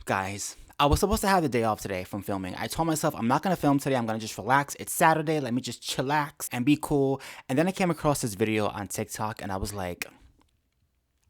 Guys, I was supposed to have the day off today from filming. I told myself I'm not gonna film today, I'm gonna just relax. It's Saturday, let me just chillax and be cool. And then I came across this video on TikTok and I was like,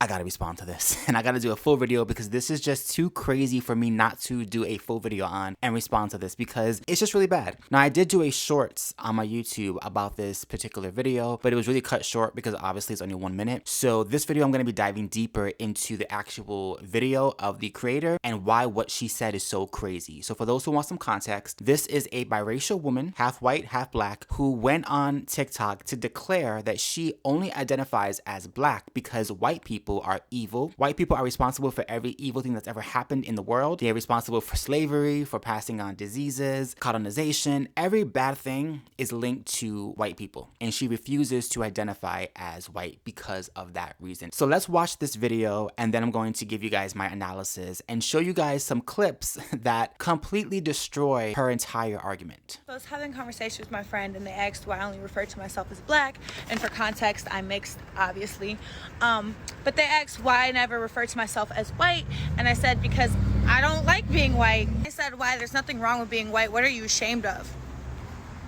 I gotta respond to this and I gotta do a full video because this is just too crazy for me not to do a full video on and respond to this because it's just really bad. Now, I did do a shorts on my YouTube about this particular video, but it was really cut short because obviously it's only 1 minute. So this video, I'm gonna be diving deeper into the actual video of the creator and why what she said is so crazy. So for those who want some context, this is a biracial woman, half white, half black, who went on TikTok to declare that she only identifies as black because white people are evil. White people are responsible for every evil thing that's ever happened in the world. They are responsible for slavery, for passing on diseases, colonization. Every bad thing is linked to white people. And she refuses to identify as white because of that reason. So let's watch this video and then I'm going to give you guys my analysis and show you guys some clips that completely destroy her entire argument. So I was having a conversation with my friend and they asked why I only refer to myself as black, and for context, I'm mixed, obviously. But they asked why I never refer to myself as white, and I said because I don't like being white. I said, why? There's nothing wrong with being white. What are you ashamed of?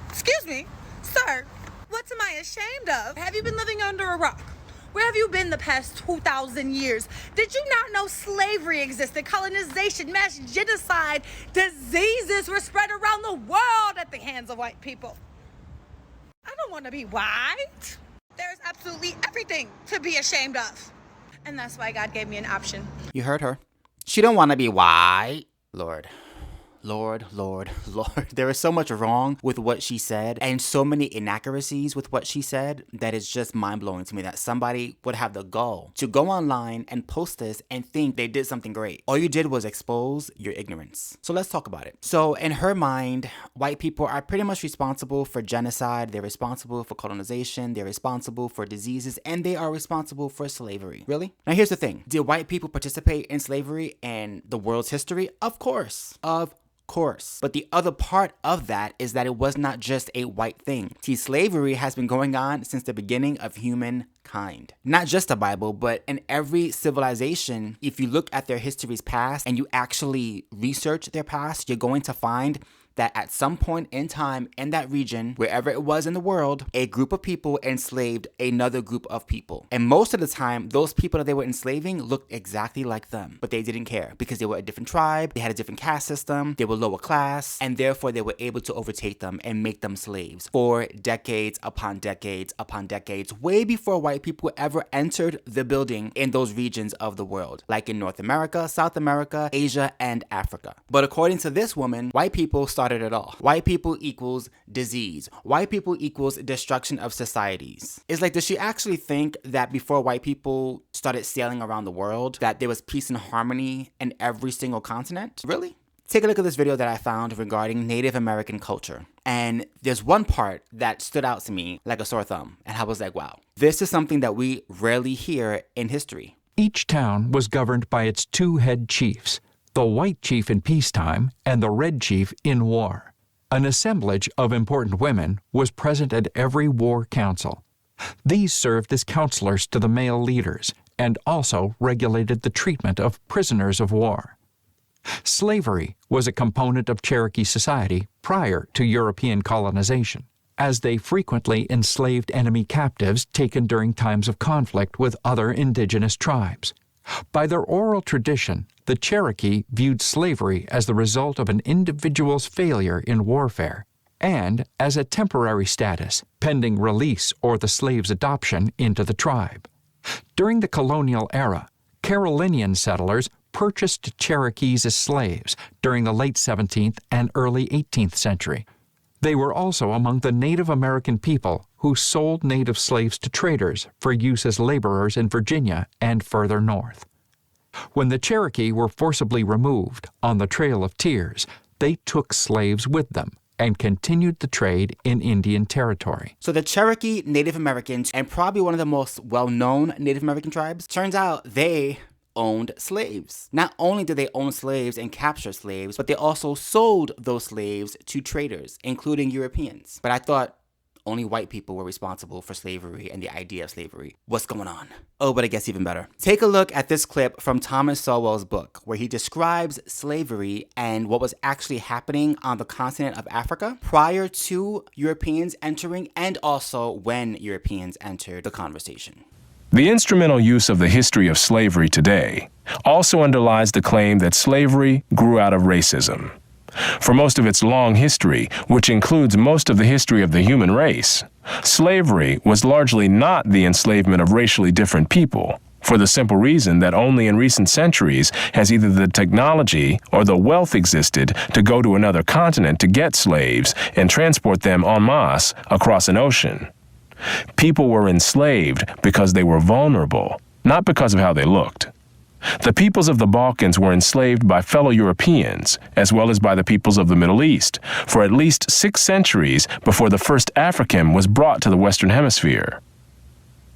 Excuse me, sir, what am I ashamed of? Have you been living under a rock? Where have you been the past 2,000 years? Did you not know slavery existed, colonization, mass genocide, diseases were spread around the world at the hands of white people? I don't want to be white. There's absolutely everything to be ashamed of. And that's why God gave me an option. You heard her. She don't want to be white. Lord. Lord. There is so much wrong with what she said and so many inaccuracies with what she said that is just mind-blowing to me that somebody would have the gall to go online and post this and think they did something great. All you did was expose your ignorance. So let's talk about it. So in her mind, white people are pretty much responsible for genocide. They're responsible for colonization. They're responsible for diseases, and they are responsible for slavery. Really? Now here's the thing. Did white people participate in slavery and the world's history? Of course. But the other part of that is that it was not just a white thing. See, slavery has been going on since the beginning of humankind. Not just the Bible, but in every civilization, if you look at their history's past and you actually research their past, you're going to find that at some point in time in that region, wherever it was in the world, a group of people enslaved another group of people. And most of the time, those people that they were enslaving looked exactly like them, but they didn't care because they were a different tribe, they had a different caste system, they were lower class, and therefore they were able to overtake them and make them slaves for decades upon decades upon decades, way before white people ever entered the building in those regions of the world, like in North America, South America, Asia, and Africa. But according to this woman, white people started it all. White people equals disease. White people equals destruction of societies. It's like, does she actually think that before white people started sailing around the world, that there was peace and harmony in every single continent? Really? Take a look at this video that I found regarding Native American culture. And there's one part that stood out to me like a sore thumb. And I was like, wow, this is something that we rarely hear in history. Each town was governed by its two head chiefs, the white chief in peacetime and the red chief in war. An assemblage of important women was present at every war council. These served as counselors to the male leaders and also regulated the treatment of prisoners of war. Slavery was a component of Cherokee society prior to European colonization, as they frequently enslaved enemy captives taken during times of conflict with other indigenous tribes. By their oral tradition, the Cherokee viewed slavery as the result of an individual's failure in warfare and as a temporary status, pending release or the slave's adoption into the tribe. During the colonial era, Carolinian settlers purchased Cherokees as slaves during the late 17th and early 18th century. They were also among the Native American people who sold native slaves to traders for use as laborers in Virginia and further north. When the Cherokee were forcibly removed on the Trail of Tears, they took slaves with them and continued the trade in Indian Territory. So the Cherokee Native Americans, and probably one of the most well-known Native American tribes, turns out they owned slaves. Not only did they own slaves and capture slaves, but they also sold those slaves to traders, including Europeans. But I thought, only white people were responsible for slavery and the idea of slavery. What's going on? Oh, but it gets even better. Take a look at this clip from Thomas Sowell's book, where he describes slavery and what was actually happening on the continent of Africa prior to Europeans entering and also when Europeans entered the conversation. The instrumental use of the history of slavery today also underlies the claim that slavery grew out of racism. For most of its long history, which includes most of the history of the human race, slavery was largely not the enslavement of racially different people, for the simple reason that only in recent centuries has either the technology or the wealth existed to go to another continent to get slaves and transport them en masse across an ocean. People were enslaved because they were vulnerable, not because of how they looked. The peoples of the Balkans were enslaved by fellow Europeans, as well as by the peoples of the Middle East, for at least 6 centuries before the first African was brought to the Western Hemisphere.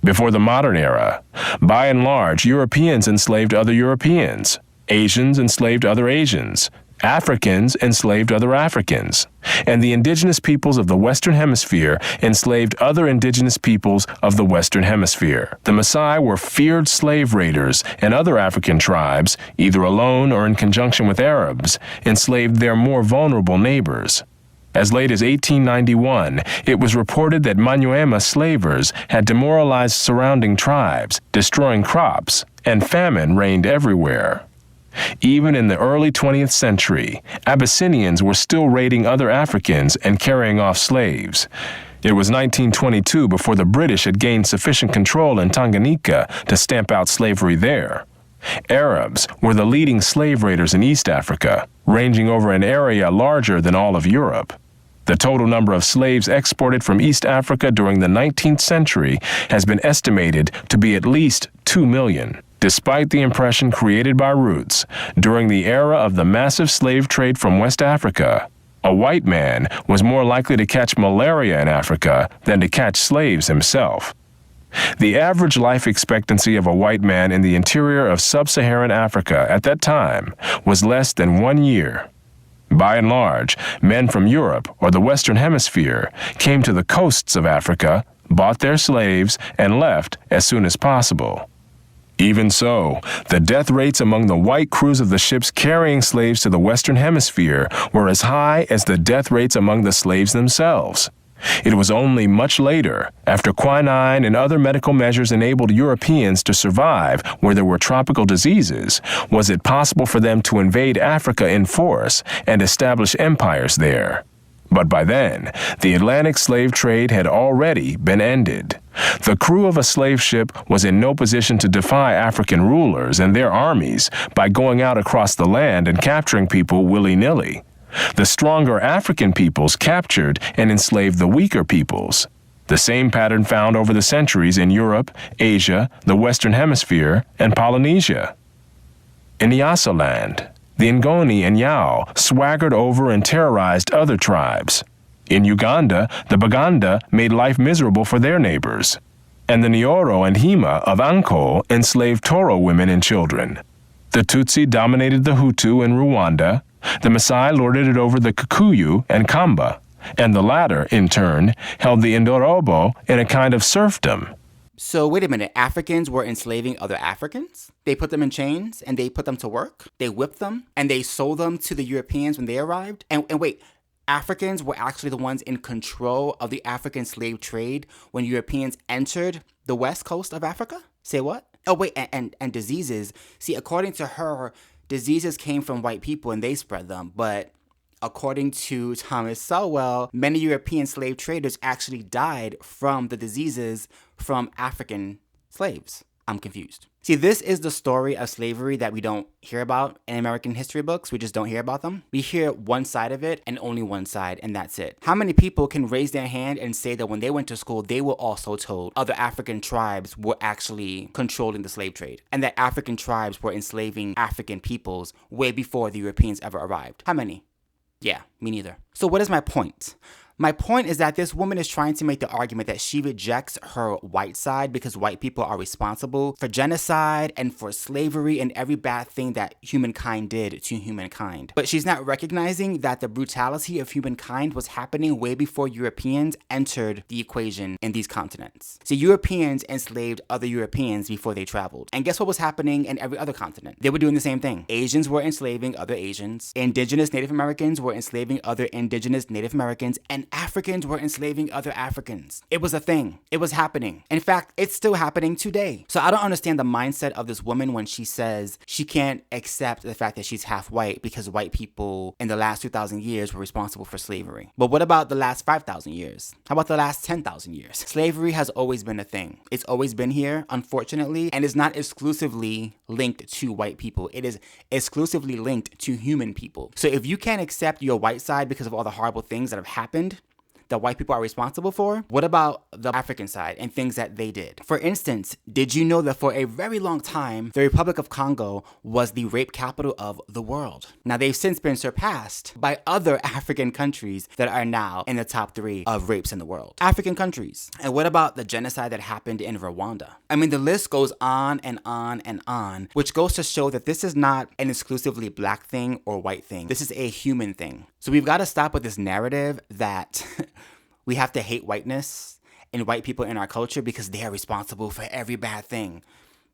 Before the modern era, by and large, Europeans enslaved other Europeans, Asians enslaved other Asians, Africans enslaved other Africans, and the indigenous peoples of the Western Hemisphere enslaved other indigenous peoples of the Western Hemisphere. The Maasai were feared slave raiders, and other African tribes, either alone or in conjunction with Arabs, enslaved their more vulnerable neighbors. As late as 1891, it was reported that Manyuema slavers had demoralized surrounding tribes, destroying crops, and famine reigned everywhere. Even in the early 20th century, Abyssinians were still raiding other Africans and carrying off slaves. It was 1922 before the British had gained sufficient control in Tanganyika to stamp out slavery there. Arabs were the leading slave raiders in East Africa, ranging over an area larger than all of Europe. The total number of slaves exported from East Africa during the 19th century has been estimated to be at least 2 million. Despite the impression created by Roots, during the era of the massive slave trade from West Africa, a white man was more likely to catch malaria in Africa than to catch slaves himself. The average life expectancy of a white man in the interior of sub-Saharan Africa at that time was less than 1 year. By and large, men from Europe or the Western Hemisphere came to the coasts of Africa, bought their slaves, and left as soon as possible. Even so, the death rates among the white crews of the ships carrying slaves to the Western Hemisphere were as high as the death rates among the slaves themselves. It was only much later, after quinine and other medical measures enabled Europeans to survive where there were tropical diseases, was it possible for them to invade Africa in force and establish empires there. But by then, the Atlantic slave trade had already been ended. The crew of a slave ship was in no position to defy African rulers and their armies by going out across the land and capturing people willy-nilly. The stronger African peoples captured and enslaved the weaker peoples. The same pattern found over the centuries in Europe, Asia, the Western Hemisphere, and Polynesia. In Nyasaland, the Ngoni and Yao swaggered over and terrorized other tribes. In Uganda, the Baganda made life miserable for their neighbors. And the Nyoro and Hima of Anko enslaved Toro women and children. The Tutsi dominated the Hutu in Rwanda. The Maasai lorded it over the Kikuyu and Kamba. And the latter, in turn, held the Indorobo in a kind of serfdom. So wait a minute, Africans were enslaving other Africans? They put them in chains and they put them to work? They whipped them and they sold them to the Europeans when they arrived? And wait, Africans were actually the ones in control of the African slave trade when Europeans entered the west coast of Africa? Say what? Oh wait, and diseases. See, according to her, diseases came from white people and they spread them, but according to Thomas Sowell, many European slave traders actually died from the diseases from African slaves. I'm confused. See, this is the story of slavery that we don't hear about in American history books. We just don't hear about them. We hear one side of it and only one side, and that's it. How many people can raise their hand and say that when they went to school, they were also told other African tribes were actually controlling the slave trade and that African tribes were enslaving African peoples way before the Europeans ever arrived? How many? Yeah, me neither. So what is my point? My point is that this woman is trying to make the argument that she rejects her white side because white people are responsible for genocide and for slavery and every bad thing that humankind did to humankind. But she's not recognizing that the brutality of humankind was happening way before Europeans entered the equation in these continents. So Europeans enslaved other Europeans before they traveled. And guess what was happening in every other continent? They were doing the same thing. Asians were enslaving other Asians. Indigenous Native Americans were enslaving other indigenous Native Americans. And Africans were enslaving other Africans. It was a thing. It was happening. In fact, it's still happening today. So I don't understand the mindset of this woman when she says she can't accept the fact that she's half white because white people in the last 2,000 years were responsible for slavery. But what about the last 5,000 years? How about the last 10,000 years? Slavery has always been a thing. It's always been here, unfortunately, and is not exclusively linked to white people. It is exclusively linked to human people. So if you can't accept your white side because of all the horrible things that have happened that white people are responsible for, what about the African side and things that they did? For instance, did you know that for a very long time, the Republic of Congo was the rape capital of the world? Now, they've since been surpassed by other African countries that are now in the top 3 of rapes in the world. African countries. And what about the genocide that happened in Rwanda? I mean, the list goes on and on and on, which goes to show that this is not an exclusively black thing or white thing. This is a human thing. So we've got to stop with this narrative that we have to hate whiteness and white people in our culture because they are responsible for every bad thing.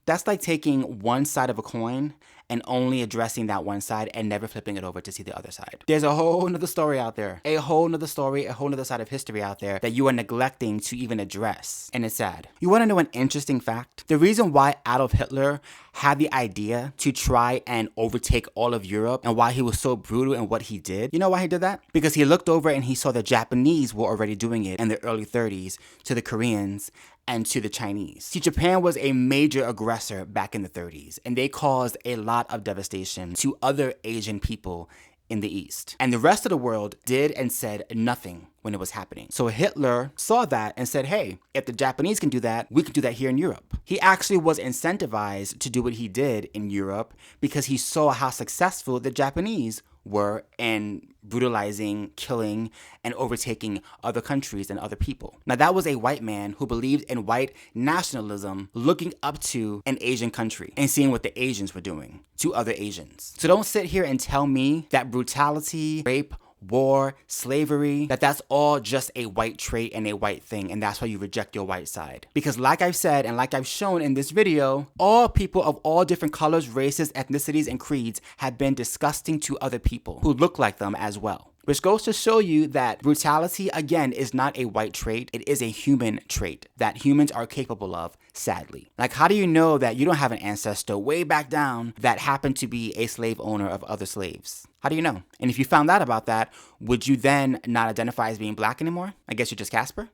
That's like taking one side of a coin and only addressing that one side and never flipping it over to see the other side. There's a whole nother story out there, a whole nother story, a whole nother side of history out there that you are neglecting to even address. And it's sad. You want to know an interesting fact? The reason why Adolf Hitler had the idea to try and overtake all of Europe and why he was so brutal in what he did, you know why he did that? Because he looked over and he saw the Japanese were already doing it in the early 30s to the Koreans and to the Chinese. See, Japan was a major aggressor back in the 30s, and they caused a lot of devastation to other Asian people in the East. And the rest of the world did and said nothing when it was happening. So Hitler saw that and said, hey, if the Japanese can do that, we can do that here in Europe. He actually was incentivized to do what he did in Europe because he saw how successful the Japanese were in brutalizing, killing, and overtaking other countries and other people. Now, that was a white man who believed in white nationalism, looking up to an Asian country and seeing what the Asians were doing to other Asians. So don't sit here and tell me that brutality, rape, war, slavery, that's all just a white trait and a white thing, and that's why you reject your white side. Because like I've said and like I've shown in this video, all people of all different colors, races, ethnicities, and creeds have been disgusting to other people who look like them as well. Which goes to show you that brutality, again, is not a white trait. It is a human trait that humans are capable of, sadly. Like, how do you know that you don't have an ancestor way back down that happened to be a slave owner of other slaves? How do you know? And if you found out about that, would you then not identify as being black anymore? I guess you're just Casper?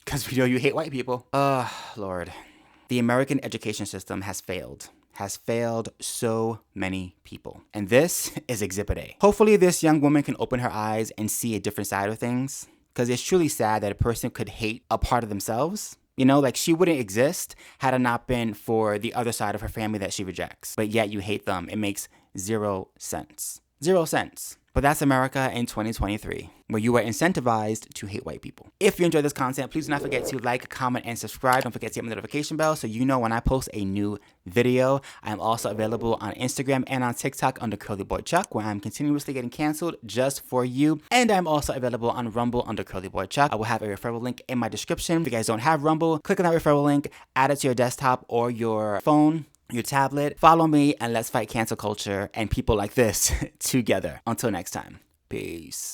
Because we know you hate white people. Lord. The American education system has failed so many people. And this is Exhibit A. Hopefully this young woman can open her eyes and see a different side of things, because it's truly sad that a person could hate a part of themselves. You know, like she wouldn't exist had it not been for the other side of her family that she rejects. But yet you hate them. It makes 0 sense. 0 sense. But that's America in 2023, where you are incentivized to hate white people. If you enjoyed this content, please do not forget to like, comment, and subscribe. Don't forget to hit the notification bell so you know when I post a new video. I am also available on Instagram and on TikTok under CurlyBoyChuck, where I'm continuously getting canceled just for you. And I'm also available on Rumble under CurlyBoyChuck. I will have a referral link in my description. If you guys don't have Rumble, click on that referral link, add it to your desktop or your phone, your tablet. Follow me and let's fight cancel culture and people like this together. Until next time, peace.